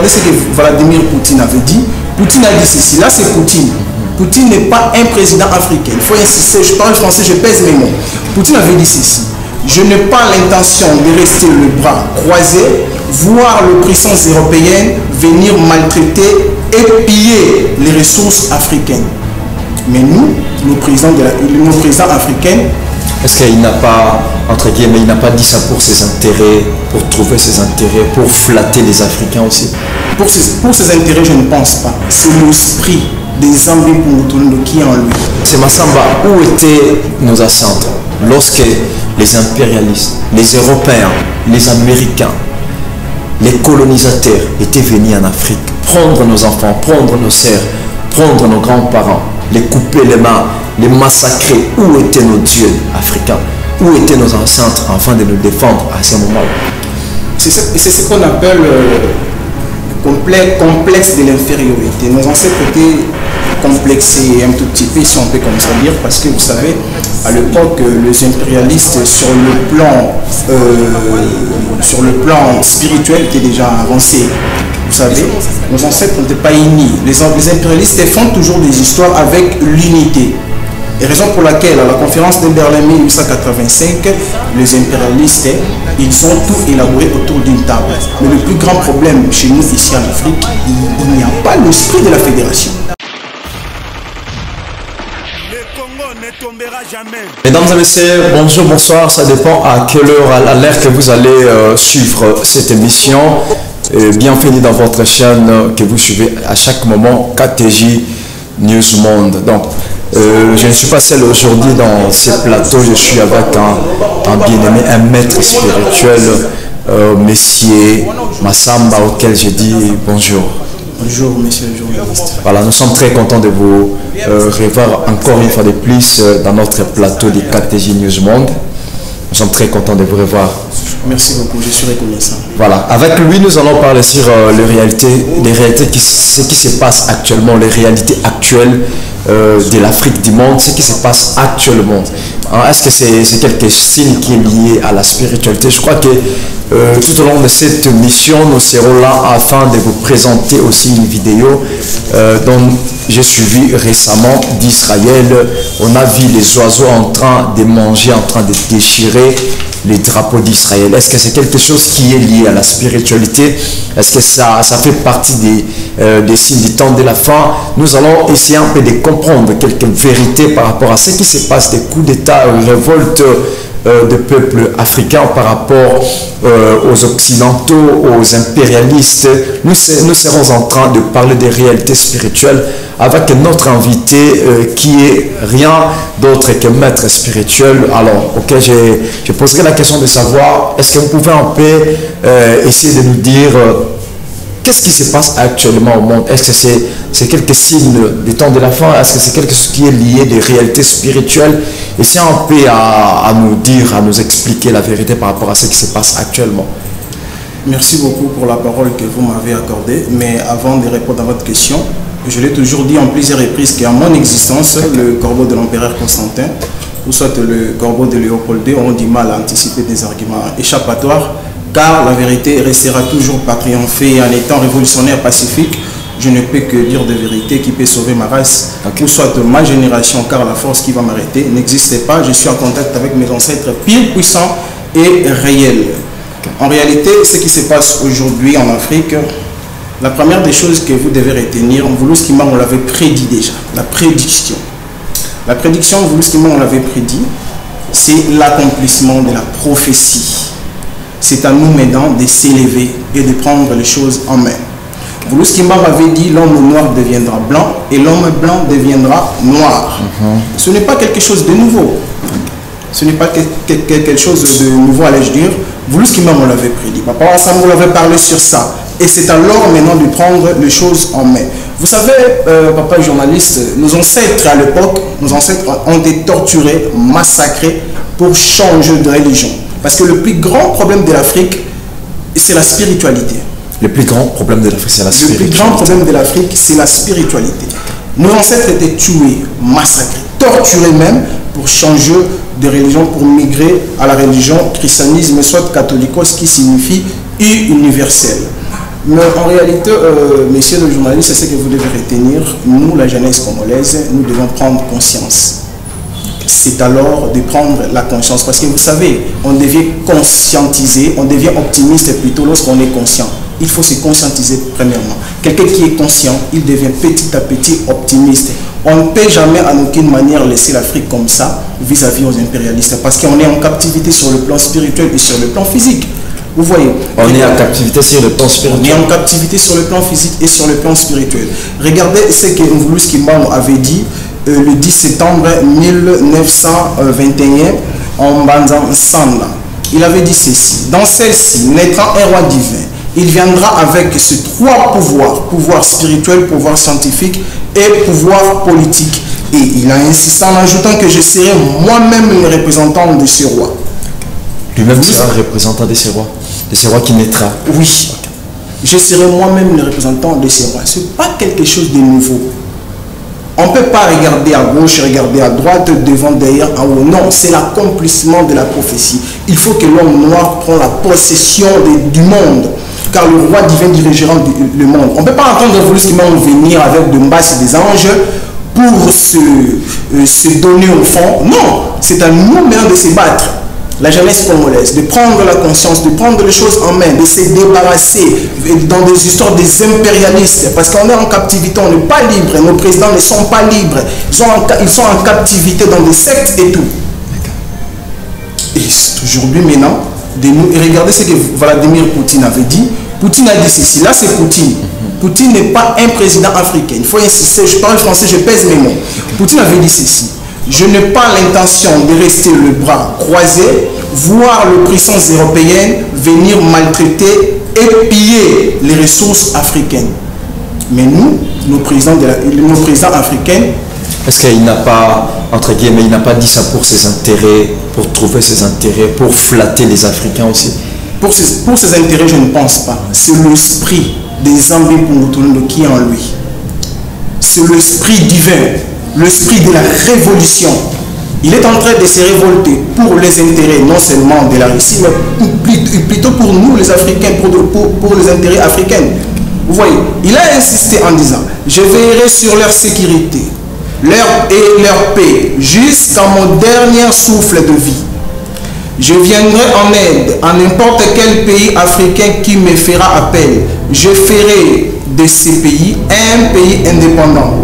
regardez ce que Vladimir Poutine avait dit. Poutine a dit ceci. Là, c'est Poutine. Poutine n'est pas un président africain. Il faut insister. Je parle français, je pèse mes mots. Poutine avait dit ceci. Je n'ai pas l'intention de rester le bras croisé, voir les puissances européennes venir maltraiter et piller les ressources africaines. Mais nous, nos présidents africains, est-ce qu'il n'a pas, entre guillemets, il n'a pas dit ça pour ses intérêts, pour trouver ses intérêts, pour flatter les Africains aussi? Pour ses intérêts, je ne pense pas. C'est l'esprit des Ambi Pungutundo qui est en lui. C'est Massamba, où étaient nos ancêtres lorsque les impérialistes, les Européens, les Américains, les colonisateurs étaient venus en Afrique prendre nos enfants, prendre nos sœurs, prendre nos grands-parents, les couper les mains, les massacrer? Où étaient nos dieux africains? Où étaient nos ancêtres afin de nous défendre à ce moment-là? C'est ce qu'on appelle complexe de l'infériorité. Nos ancêtres étaient complexés un tout petit peu, si on peut comme ça dire, parce que vous savez, à l'époque, les impérialistes sur le plan spirituel étaient déjà avancés. Vous savez, nos ancêtres n'étaient pas unis. Les impérialistes font toujours des histoires avec l'unité. Et raison pour laquelle, à la conférence de Berlin 1885, les impérialistes, ils ont tout élaboré autour d'une table. Mais le plus grand problème chez nous, ici en Afrique, il n'y a pas l'esprit de la fédération. Mesdames et messieurs, bonjour, bonsoir, ça dépend à quelle heure, à l'heure que vous allez suivre cette émission. Bienvenue dans votre chaîne que vous suivez à chaque moment, KTJ News Monde. Donc, je ne suis pas seul aujourd'hui dans ce plateau, je suis avec un bien-aimé, un maître spirituel, Messier Massamba, auquel j'ai dit bonjour. Bonjour, monsieur le journaliste. Voilà, nous sommes très contents de vous revoir encore une fois de plus dans notre plateau de KTJ News Monde. Nous sommes très contents de vous revoir. Merci beaucoup, je suis reconnaissant. Voilà, avec lui, nous allons parler sur les réalités, ce qui se passe actuellement, les réalités actuelles de l'Afrique du monde, ce qui se passe actuellement. Est-ce que c'est quelque signe qui est lié à la spiritualité? Je crois que tout au long de cette mission, nous serons là afin de vous présenter aussi une vidéo dont j'ai suivi récemment d'Israël. On a vu les oiseaux en train de manger, en train de déchirer les drapeaux d'Israël. Est-ce que c'est quelque chose qui est lié à la spiritualité? Est-ce que ça fait partie des signes du temps de la fin? Nous allons essayer un peu de comprendre quelques vérités par rapport à ce qui se passe, des coups d'État, révoltes de peuples africains par rapport aux occidentaux, aux impérialistes. Nous serons en train de parler des réalités spirituelles avec notre invité qui est rien d'autre que maître spirituel. Alors, ok, je poserai la question de savoir, est-ce que vous pouvez un peu essayer de nous dire qu'est-ce qui se passe actuellement au monde? Est-ce que c'est quelques signes du temps de la fin? Est-ce que c'est quelque chose qui est lié des réalités spirituelles? Essayez un peu à nous dire, à nous expliquer la vérité par rapport à ce qui se passe actuellement. Merci beaucoup pour la parole que vous m'avez accordée. Mais avant de répondre à votre question, je l'ai toujours dit en plusieurs reprises qu'à mon existence, le corbeau de l'empereur Constantin, ou soit le corbeau de Léopold II, ont du mal à anticiper des arguments échappatoires, car la vérité restera toujours par triompher. En étant révolutionnaire pacifique, je ne peux que dire de vérité qui peut sauver ma race, ou soit ma génération, car la force qui va m'arrêter n'existe pas. Je suis en contact avec mes ancêtres pires, puissants et réels. En réalité, ce qui se passe aujourd'hui en Afrique, la première des choses que vous devez retenir, Mvulu-Skima, on l'avait prédit déjà, la prédiction. La prédiction, Mvulu-Skima, on l'avait prédit, c'est l'accomplissement de la prophétie. C'est à nous maintenant de s'élever et de prendre les choses en main. Mvulu-Skima avait dit l'homme noir deviendra blanc et l'homme blanc deviendra noir. Ce n'est pas quelque chose de nouveau. Ce n'est pas quelque chose de nouveau, allais-je dire. Mvulu-Skima, on l'avait prédit. Papa Ensemble, on l'avait parlé sur ça. Et c'est alors maintenant de prendre les choses en main. Vous savez, papa journaliste, nos ancêtres à l'époque, nos ancêtres ont été torturés, massacrés pour changer de religion. Parce que le plus grand problème de l'Afrique, c'est la spiritualité. Le plus grand problème de l'Afrique, c'est la spiritualité. Le plus grand problème de l'Afrique, c'est la spiritualité. Nos ancêtres étaient tués, massacrés, torturés même pour changer de religion, pour migrer à la religion christianisme, soit catholicos, qui signifie universel. Mais en réalité, messieurs les journalistes, c'est ce que vous devez retenir. Nous, la jeunesse congolaise, nous devons prendre conscience. C'est alors de prendre la conscience. Parce que vous savez, on devient conscientisé, on devient optimiste plutôt lorsqu'on est conscient. Il faut se conscientiser premièrement. Quelqu'un qui est conscient, il devient petit à petit optimiste. On ne peut jamais en aucune manière laisser l'Afrique comme ça vis-à-vis aux impérialistes. Parce qu'on est en captivité sur le plan spirituel et sur le plan physique. Vous voyez, on est en captivité sur le plan spirituel. On est en captivité sur le plan physique et sur le plan spirituel. Regardez ce que Mvulus Kimbangu avait dit le 10 septembre 1921 en Banzan Sanda. Il avait dit ceci: dans celle-ci naîtra un roi divin. Il viendra avec ces trois pouvoirs, pouvoir spirituel, pouvoir scientifique et pouvoir politique. Et il a insisté en ajoutant que je serai moi-même le représentant de ce roi. Lui-même sera représentant de ce roi qui naîtra. Oui, je serai moi-même le représentant de ce roi. Ce n'est pas quelque chose de nouveau. On ne peut pas regarder à gauche, regarder à droite, devant, derrière, en haut. Non, c'est l'accomplissement de la prophétie. Il faut que l'homme noir prenne la possession du monde. Car le roi divin dirigera le monde. On ne peut pas entendre Mvulus Kimbangu venir avec de mbasses et des anges pour se donner au fond. Non, c'est à nous maintenant de se battre. La jeunesse congolaise, de prendre la conscience, de prendre les choses en main, de se débarrasser dans des histoires des impérialistes, parce qu'on est en captivité, on n'est pas libre, nos présidents ne sont pas libres, ils sont en captivité dans des sectes et tout. Et aujourd'hui maintenant, de nous, et regardez ce que Vladimir Poutine avait dit. Poutine a dit ceci, là c'est Poutine. Poutine n'est pas un président africain, il faut insister, je parle français, je pèse mes mots. Poutine avait dit ceci: je n'ai pas l'intention de rester le bras croisé, voir les puissances européennes venir maltraiter et piller les ressources africaines. Mais nous, nos présidents africains... Est-ce qu'il n'a pas, entre guillemets, il n'a pas dit ça pour ses intérêts, pour trouver ses intérêts, pour flatter les Africains aussi? Pour ses intérêts, je ne pense pas. C'est l'esprit des Zambie Pumutundo qui est en lui. C'est l'esprit divin. L'esprit de la révolution. Il est en train de se révolter pour les intérêts non seulement de la Russie, mais plutôt pour nous les Africains, pour les intérêts africains. Vous voyez, il a insisté en disant: je veillerai sur leur sécurité, leur paix, jusqu'à mon dernier souffle de vie. Je viendrai en aide à n'importe quel pays africain qui me fera appel. Je ferai de ces pays un pays indépendant.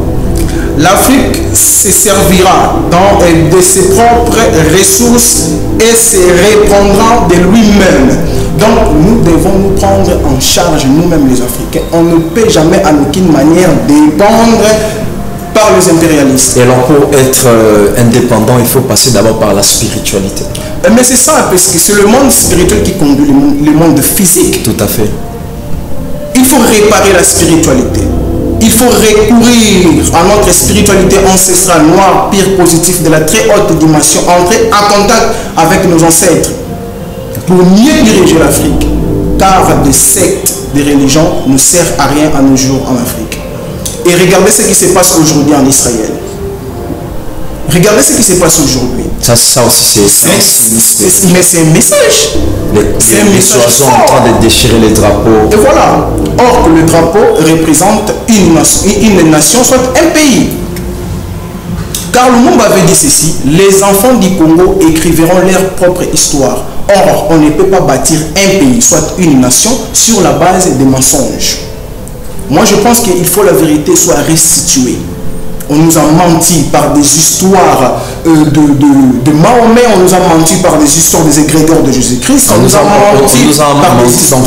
L'Afrique se servira de ses propres ressources et se répondra de lui-même. Donc nous devons nous prendre en charge nous-mêmes les Africains. On ne peut jamais en aucune manière dépendre par les impérialistes. Et alors pour être indépendant, il faut passer d'abord par la spiritualité. Mais c'est ça, parce que c'est le monde spirituel qui conduit le monde physique. Tout à fait. Il faut réparer la spiritualité. Il faut recourir à notre spiritualité ancestrale, noire, pire, positive, de la très haute dimension, entrer en contact avec nos ancêtres pour mieux diriger l'Afrique. Car des sectes, des religions ne servent à rien à nos jours en Afrique. Et regardez ce qui se passe aujourd'hui en Israël. Regardez ce qui se passe aujourd'hui. Ça aussi, mais c'est un message. Les oiseaux sont en train de déchirer les drapeaux. Et voilà. Or que le drapeau représente une nation, soit un pays. Car le monde avait dit ceci: les enfants du Congo écriveront leur propre histoire. Or, on ne peut pas bâtir un pays, soit une nation, sur la base des mensonges. Moi, je pense qu'il faut que la vérité soit restituée. On nous a menti par des histoires de Mahomet, on nous a menti par des histoires des égrégores de Jésus-Christ, on nous a menti par des histoires,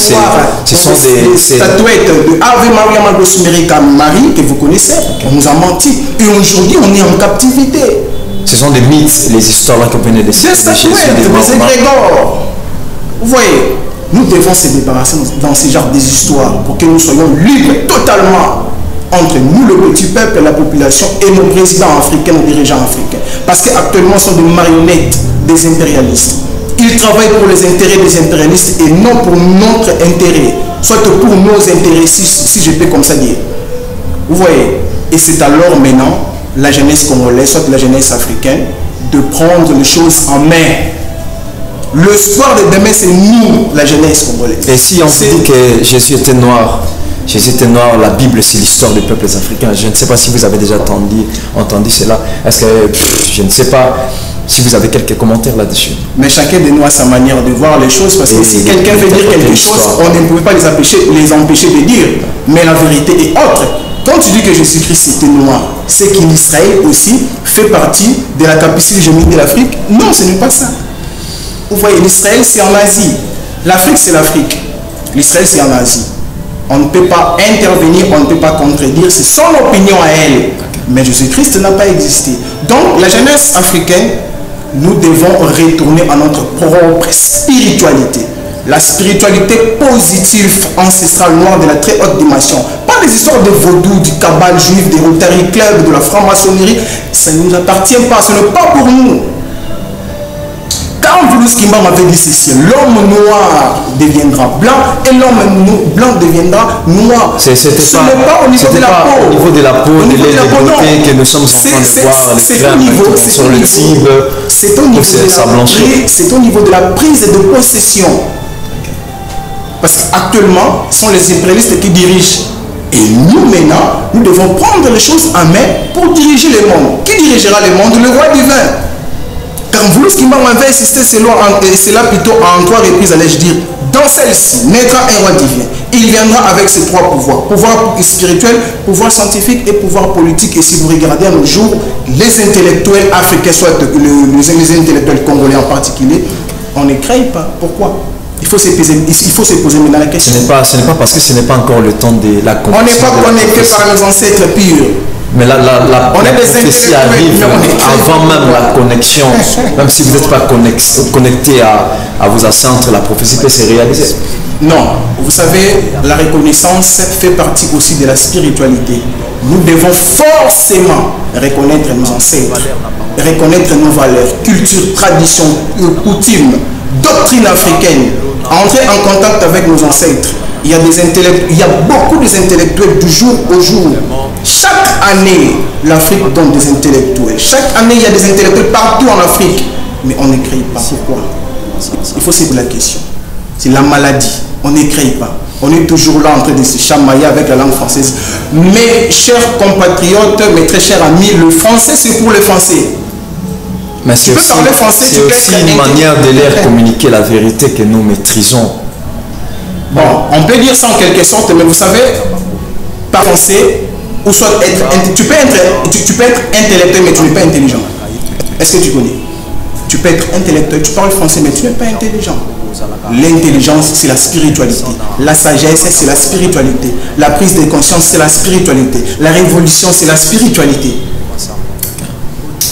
ce sont des statuettes de Ave Maria Magosumerica Marie, que vous connaissez, on nous a menti. Et aujourd'hui, on est en captivité. Ce sont des mythes, les histoires là qu'on venait de des statuettes, des égrégores. Vous voyez, nous devons se débarrasser dans ce genre des histoires pour que nous soyons libres totalement entre nous, le petit peuple, la population et nos présidents africains, nos dirigeants africains. Parce qu'actuellement, ce sont des marionnettes des impérialistes. Ils travaillent pour les intérêts des impérialistes et non pour notre intérêt. Soit pour nos intérêts, si je peux comme ça dire. Vous voyez. Et c'est alors maintenant, la jeunesse congolaise, soit la jeunesse africaine, de prendre les choses en main. L'espoir de demain, c'est nous, la jeunesse congolaise. Et si on se dit que Jésus était noir, la Bible c'est l'histoire des peuples africains. Je ne sais pas si vous avez déjà entendu cela. Est-ce que, je ne sais pas si vous avez quelques commentaires là-dessus. Mais chacun de nous a sa manière de voir les choses, parce que si quelqu'un veut dire quelque chose, on ne pouvait pas les empêcher de dire. Mais la vérité est autre. Quand tu dis que Jésus-Christ était noir, c'est qu'Israël aussi fait partie de la capitale hégémonique de l'Afrique. Non, ce n'est pas ça. Vous voyez, l'Israël c'est en Asie. L'Afrique c'est l'Afrique. L'Israël c'est en Asie. On ne peut pas intervenir, on ne peut pas contredire, c'est son opinion à elle. Mais Jésus-Christ n'a pas existé. Donc la jeunesse africaine, nous devons retourner à notre propre spiritualité. La spiritualité positive, ancestrale, noire, de la très haute dimension. Pas des histoires de vaudou, du cabal juif, des Rotary Club, de la franc-maçonnerie. Ça ne nous appartient pas, ce n'est pas pour nous. Quand Voulous Kimba m'avait dit ceci, l'homme noir deviendra blanc et l'homme blanc deviendra noir. Ce n'est pas au niveau de la peau. Au niveau de la peau, de l'identité que nous sommes en train de voir, les crèmes sur le type, c'est au niveau de la prise de possession. Parce qu'actuellement, ce sont les impérialistes qui dirigent. Et nous, maintenant, nous devons prendre les choses en main pour diriger le monde. Qui dirigera le monde? Le roi divin. Quand vous, ce qui m'avait insisté, c'est là plutôt en 3 reprises, allais-je dire, dans celle-ci, naîtra un roi divin. Il viendra avec ses 3 pouvoirs. Pouvoir spirituel, pouvoir scientifique et pouvoir politique. Et si vous regardez à nos jours, les intellectuels africains, soit les intellectuels congolais en particulier, on ne crée pas. Pourquoi? Il faut se poser maintenant la question. Ce n'est pas parce que ce n'est pas encore le temps de la connexion. On n'est pas connecté par nos ancêtres purs. Mais la prophétie arrive avant même la connexion. Même si vous n'êtes pas connecté à vos ancêtres, la prophétie peut se réaliser. Non, vous savez, la reconnaissance fait partie aussi de la spiritualité. Nous devons forcément reconnaître nos ancêtres, reconnaître nos valeurs, culture, tradition, coutumes, doctrine africaine, entrer en contact avec nos ancêtres. Il y a beaucoup d'intellectuels du jour au jour. Chaque année, l'Afrique donne des intellectuels. Chaque année, il y a des intellectuels partout en Afrique. Mais on n'écrit pas. Pourquoi? Il faut se poser la question. C'est la maladie. On n'écrit pas. On est toujours là en train de se chamailler avec la langue française. Mes chers compatriotes, mes très chers amis, le français, c'est pour les Français. Mais c'est aussi une manière de leur communiquer la vérité que nous maîtrisons. Bon, on peut dire ça en quelque sorte, mais vous savez, par français, ou soit tu peux être intellectuel, mais tu n'es pas intelligent. Est-ce que tu connais? Tu peux être intellectuel, tu parles français, mais tu n'es pas intelligent. L'intelligence, c'est la spiritualité. La sagesse, c'est la spiritualité. La prise de conscience, c'est la spiritualité. La révolution, c'est la spiritualité.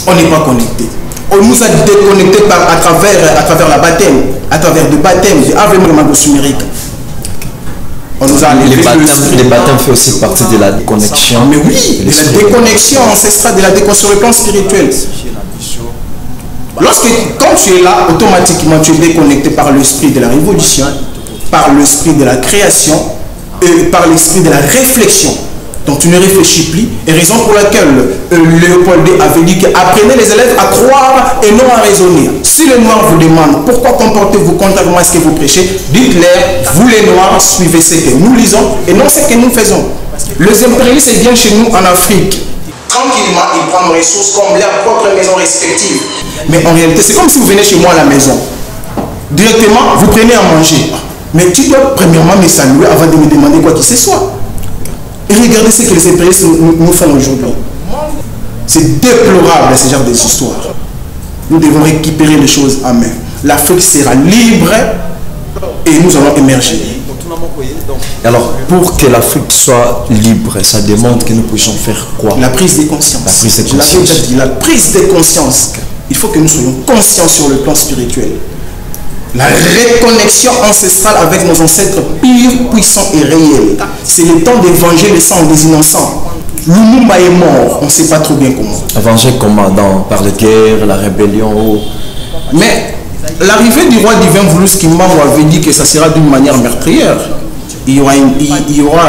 On n'est pas connecté. On nous a déconnectés à travers la baptême, à travers le baptême, numérique. On nous a les baptêmes font aussi partie de la déconnexion. Mais oui, de la déconnexion ancestrale, de la déconnexion sur le plan spirituel. Quand tu es là, automatiquement tu es déconnecté par l'esprit de la révolution, par l'esprit de la création et par l'esprit de la réflexion. Donc tu ne réfléchis plus, et raison pour laquelle Léopold D avait dit qu'apprenez les élèves à croire et non à raisonner. Si les Noirs vous demandent pourquoi comportez-vous contrairement à ce que vous prêchez, dites-leur, vous les Noirs suivez ce que nous lisons et non ce que nous faisons. Les impérialistes viennent chez nous en Afrique. Tranquillement, ils prennent nos ressources comme leurs propres maisons respectives. Mais en réalité, c'est comme si vous venez chez moi à la maison. Directement, vous prenez à manger. Mais tu dois premièrement me saluer avant de me demander quoi que ce soit. Et regardez ce que les impérialistes nous font aujourd'hui. C'est déplorable ce genre d'histoire. Nous devons récupérer les choses en main. L'Afrique sera libre et nous allons émerger. Alors, pour que l'Afrique soit libre, ça demande que nous puissions faire quoi? La prise de conscience. La prise de conscience. Je l'avais déjà dit, la prise de conscience. Il faut que nous soyons conscients sur le plan spirituel. La reconnexion ancestrale avec nos ancêtres purs, puissants et réels. C'est le temps de venger le sang des innocents. Lumumba est mort, on ne sait pas trop bien comment. Venger comment? Par les guerres, la rébellion. Mais l'arrivée du roi divin Voulous Kimba avait dit que ça sera d'une manière meurtrière. Il y aura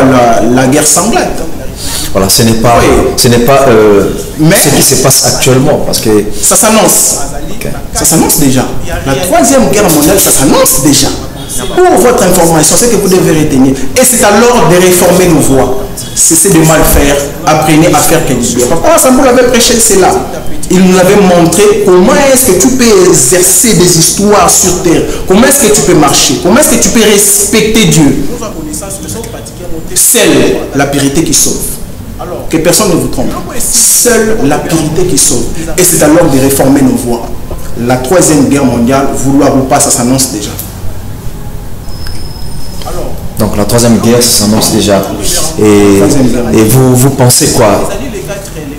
la guerre sanglante. Voilà, ce n'est pas, Oui. ce n'est pas Mais- ce qui se passe actuellement, parce que Ça s'annonce. ok. Ça s'annonce déjà. La troisième guerre mondiale, ça s'annonce déjà. Pour votre information, c'est que vous devez retenir. Et c'est alors de réformer nos voies. Cessez de mal faire. Apprenez à faire quelque chose. Papa Sambou l'avait prêché cela. Il nous avait montré comment est-ce que tu peux exercer des histoires sur terre. Comment est-ce que tu peux marcher. Comment est-ce que tu peux respecter Dieu. Seule la pureté qui sauve. Que personne ne vous trompe. Seule la pureté qui sauve. Et c'est alors de réformer nos voies. La troisième guerre mondiale, vouloir ou pas, ça s'annonce déjà. Donc la troisième guerre, ça s'annonce déjà. Et vous pensez quoi?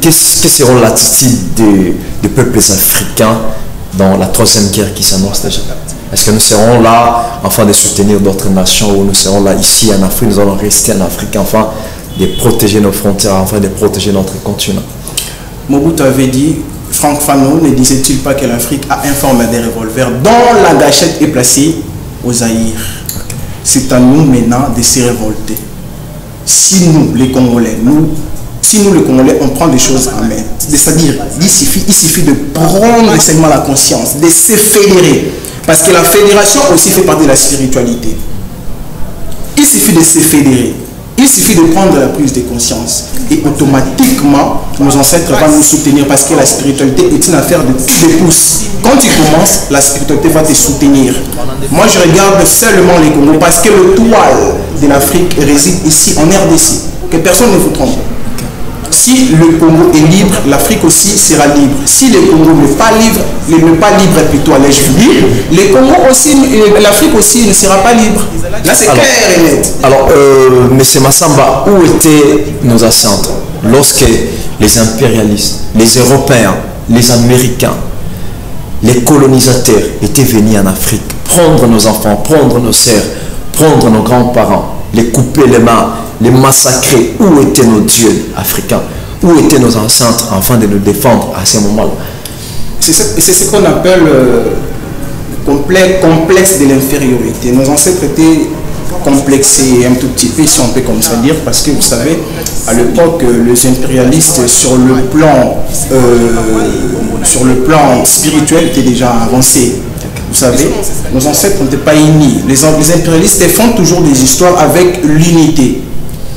Que sera l'attitude des peuples africains dans la troisième guerre qui s'annonce déjà? Est-ce que nous serons là afin de soutenir d'autres nations, ou nous serons là ici en Afrique, nous allons rester en Afrique afin de protéger nos frontières, afin de protéger notre continent? Mobutu avait dit, Franck Fanon ne disait-il pas que l'Afrique a un format de revolver dont la gâchette est placée au Zaïre? C'est à nous maintenant de se révolter. Si nous, les Congolais, on prend des choses en main, c'est-à-dire il suffit de prendre seulement la conscience, de se fédérer. Parce que la fédération aussi fait partie de la spiritualité. Il suffit de se fédérer. Il suffit de prendre la prise de conscience. Et automatiquement, nos ancêtres vont nous soutenir, parce que la spiritualité est une affaire de pouces. Quand tu commences, la spiritualité va te soutenir. Moi, je regarde seulement les Congos, parce que le toile de l'Afrique réside ici, en RDC. Que personne ne vous trompe. Si le Congo est libre, l'Afrique aussi sera libre. Si le Congo n'est pas libre, plutôt allais-je dire, l'Afrique aussi ne sera pas libre. Là, c'est clair et net. Alors, M. Massamba, où étaient nos ancêtres lorsque les impérialistes, les Européens, les Américains, les colonisateurs étaient venus en Afrique prendre nos enfants, prendre nos sœurs, prendre nos grands-parents, les couper les mains, les massacrer? Où étaient nos dieux africains? Où étaient nos ancêtres afin de nous défendre à ces moments-là? C'est ce qu'on appelle complexe de l'infériorité. Nos ancêtres étaient complexés un tout petit peu, si on peut comme ça dire, parce que vous savez, à l'époque, les impérialistes sur le plan spirituel étaient déjà avancés. Vous savez, nos ancêtres n'étaient pas unis. Les impérialistes font toujours des histoires avec l'unité.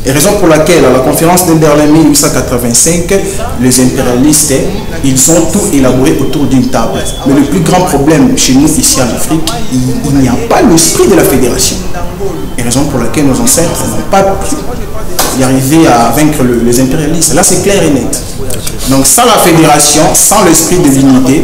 Et raison pour laquelle, à la conférence de Berlin 1885, les impérialistes, ils ont tout élaboré autour d'une table. Mais le plus grand problème chez nous, ici en Afrique, il n'y a pas l'esprit de la fédération. Et raison pour laquelle nos ancêtres n'ont pas pu y arriver à vaincre les impérialistes. Là, c'est clair et net. Donc, sans la fédération, sans l'esprit de l'unité,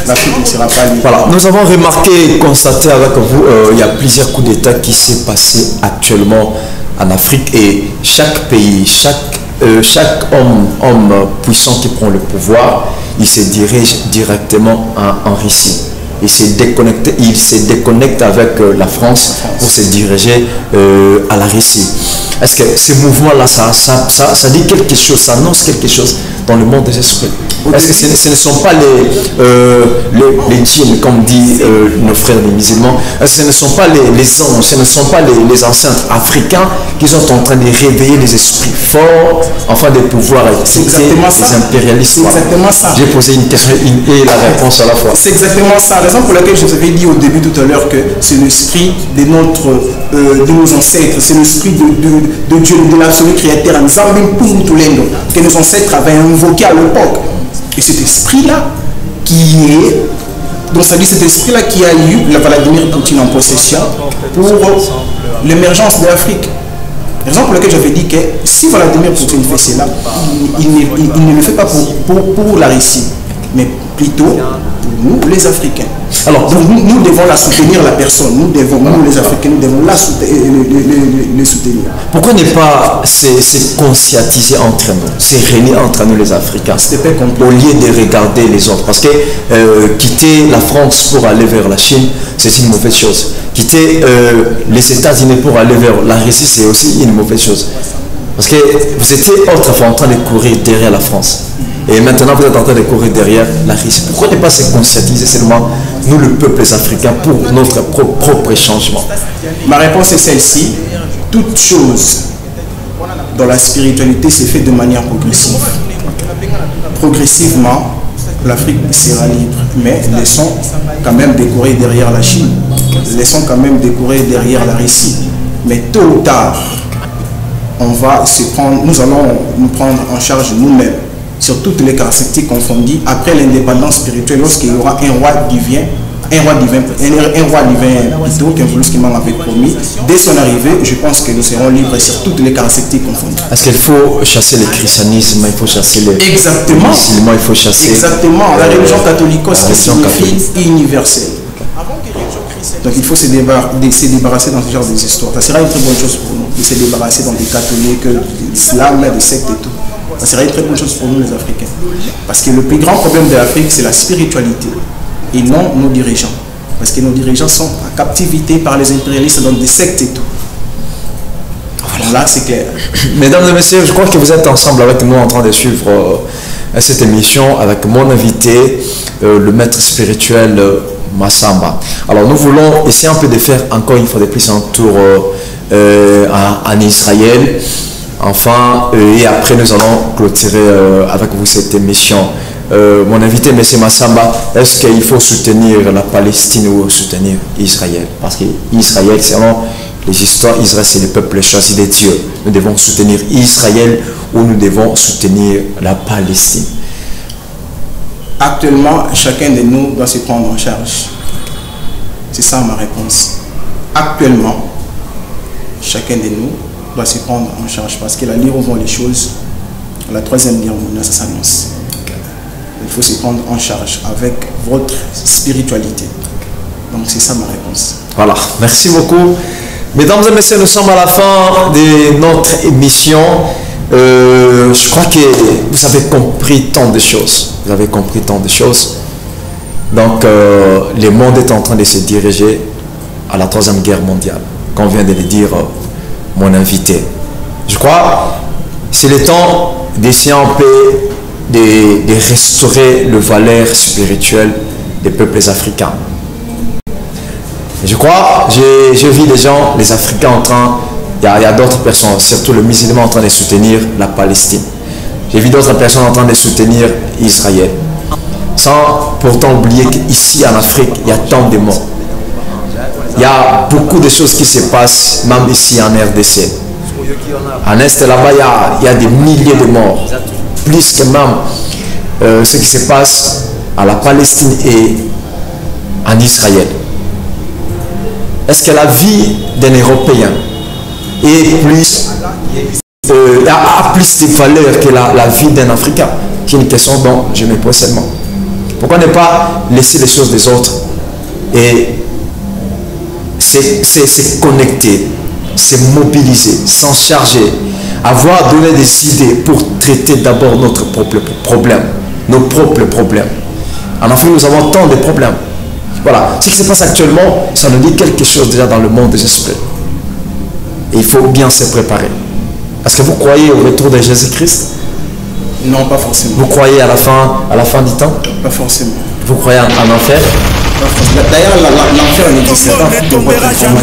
l'Afrique ne sera pas libre. Voilà, nous avons remarqué, constaté avec vous, il y a plusieurs coups d'État qui s'est passé actuellement en Afrique, et chaque pays, chaque homme puissant qui prend le pouvoir, il se dirige directement en Russie. Il se déconnecte avec la France pour se diriger à la Russie. Est-ce que ce mouvement-là, ça dit quelque chose, ça annonce quelque chose dans le monde des esprits? Est-ce que ce ne sont pas les djinns, comme disent nos frères les musulmans? Est-ce que ce ne sont pas les anges, ce ne sont pas les ancêtres africains qui sont en train de réveiller les esprits forts afin de pouvoir exécuter les impérialistes? C'est exactement ça. J'ai posé une question et la réponse à la fois. C'est exactement ça. La raison pour laquelle je vous avais dit au début tout à l'heure que c'est l'esprit de nos ancêtres, c'est l'esprit de Dieu, de l'absolu créateur, que nos ancêtres avaient invoqué à l'époque. Et cet esprit-là donc ça dit cet esprit-là qui a eu la Vladimir Poutine en possession pour l'émergence de l'Afrique. La raison pour laquelle j'avais dit que si Vladimir Poutine fait cela, il ne le fait pas pour la Russie, mais plutôt pour nous, les Africains. Alors, donc, nous devons la soutenir, la personne. Nous, les Africains, nous devons les soutenir. Pourquoi ne pas se conscientiser entre nous, se réunir entre nous les Africains, au lieu de regarder les autres? Parce que quitter la France pour aller vers la Chine, c'est une mauvaise chose. Quitter les États-Unis pour aller vers la Russie, c'est aussi une mauvaise chose. Parce que vous étiez autrefois en train de courir derrière la France. Et maintenant, vous êtes en train de courir derrière la Russie. Pourquoi ne pas se conscientiser seulement, nous, le peuple africain, pour notre propre changement? Ma réponse est celle-ci. Toute chose dans la spiritualité, c'est fait de manière progressive. Progressivement, l'Afrique sera libre, mais laissons quand même décorer derrière la Chine, laissons quand même décorer derrière la Russie. Mais tôt ou tard, nous allons nous prendre en charge nous-mêmes sur toutes les caractéristiques confondues après l'indépendance spirituelle, lorsqu'il y aura un roi divin plutôt qu'un volus qui m'en avait promis. Dès son arrivée, je pense que nous serons libres sur toutes les caractéristiques confondues. Est-ce qu'il faut chasser le christianisme, il faut chasser les musulmans, il faut chasser... Exactement, la religion catholique, qui signifie universelle. Donc il faut se débarrasser dans ce genre d'histoires. Ça sera une très bonne chose pour nous, de se débarrasser dans des catholiques, de l'islam, des sectes et tout. Ça sera une très bonne chose pour nous les Africains. Parce que le plus grand problème de l'Afrique, c'est la spiritualité. Et non nos dirigeants. Parce que nos dirigeants sont en captivité par les impérialistes dans des sectes et tout. Voilà. Là, c'est clair. Mesdames et messieurs, je crois que vous êtes ensemble avec nous en train de suivre cette émission avec mon invité, le maître spirituel Massamba. Alors nous voulons essayer un peu de faire encore une fois de plus un tour en Israël. Enfin, et après nous allons clôturer avec vous cette émission. Mon invité, M. Massamba, est-ce qu'il faut soutenir la Palestine ou soutenir Israël? Parce qu'Israël, selon les histoires, Israël c'est le peuple choisi de Dieu. Nous devons soutenir Israël ou nous devons soutenir la Palestine? Actuellement, chacun de nous doit se prendre en charge. C'est ça ma réponse. Actuellement, chacun de nous doit se prendre en charge parce que la lire où vont les choses, la troisième guerre mondiale, ça s'annonce. Il faut se prendre en charge avec votre spiritualité. Donc c'est ça ma réponse. Voilà, merci beaucoup. Mesdames et messieurs, nous sommes à la fin de notre émission. Je crois que vous avez compris tant de choses. Vous avez compris tant de choses. Donc, le monde est en train de se diriger à la troisième guerre mondiale, comme vient de le dire mon invité. Je crois que c'est le temps d'essayer un peu de restaurer le valeur spirituelle des peuples africains. Je crois, j'ai vu des gens, les Africains en train, il y a d'autres personnes, surtout le musulman en train de soutenir la Palestine. J'ai vu d'autres personnes en train de soutenir Israël. Sans pourtant oublier qu'ici en Afrique, il y a tant de morts. Il y a beaucoup de choses qui se passent, même ici en RDC. En Est, là-bas, il y a des milliers de morts. Plus que même ce qui se passe à la Palestine et en Israël. Est-ce que la vie d'un Européen est plus, a plus de valeur que la vie d'un Africain? C'est une question dont je me pose seulement. Pourquoi ne pas laisser les choses des autres et se connecter, se mobiliser, s'en charger, avoir donné des idées pour traiter d'abord notre propre problème, nos propres problèmes. En Afrique, nous avons tant de problèmes. Voilà, ce qui se passe actuellement, ça nous dit quelque chose déjà dans le monde des esprits. Et il faut bien se préparer. Est-ce que vous croyez au retour de Jésus-Christ? Non, pas forcément. Vous croyez à la fin du temps? Pas forcément. Vous croyez en enfer? D'ailleurs, l'enfer n'existe pas. Vous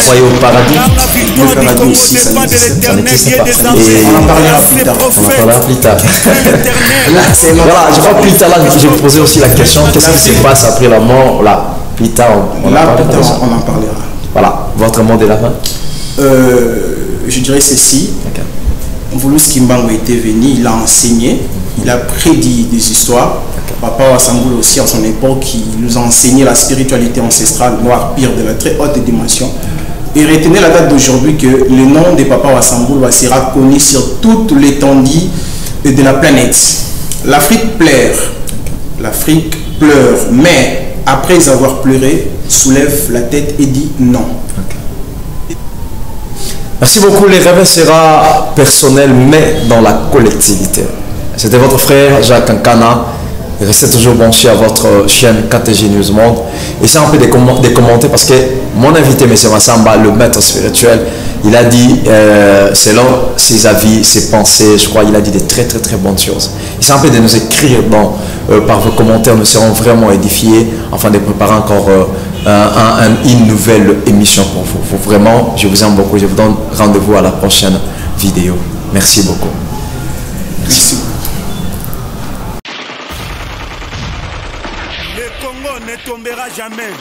croyez au paradis? Le paradis aussi, ça n'existe pas. Et on en parlera plus tard. On en parlera plus tard. Voilà, je crois plus tard, là, je vais vous poser aussi la question, qu'est-ce qui se passe après la mort? Là, plus tard, on en parlera. Voilà, votre mot de la fin? Je dirais ceci. Volus Kimbangu était venu, il a enseigné, il a prédit des histoires. Papa Wassamboul aussi, à son époque, il nous a enseigné la spiritualité ancestrale, noire, pire, de la très haute dimension. Et retenez la date d'aujourd'hui que le nom de Papa Wassamboul sera connu sur toute l'étendue de la planète. L'Afrique pleure. L'Afrique pleure, mais après avoir pleuré, soulève la tête et dit non. Merci beaucoup. Les rêves sera personnel, mais dans la collectivité. C'était votre frère Jacques Nkana. Restez toujours branché à votre chaîne KTG News Monde. Essayez un peu de commenter parce que mon invité, M. Massamba, le maître spirituel, il a dit, selon ses avis, ses pensées, je crois, il a dit des très bonnes choses. Essayez un peu de nous écrire par vos commentaires, nous serons vraiment édifiés afin de préparer encore une nouvelle émission pour vous. Vraiment, je vous aime beaucoup. Je vous donne rendez-vous à la prochaine vidéo. Merci beaucoup. Merci. Le Congo ne tombera jamais.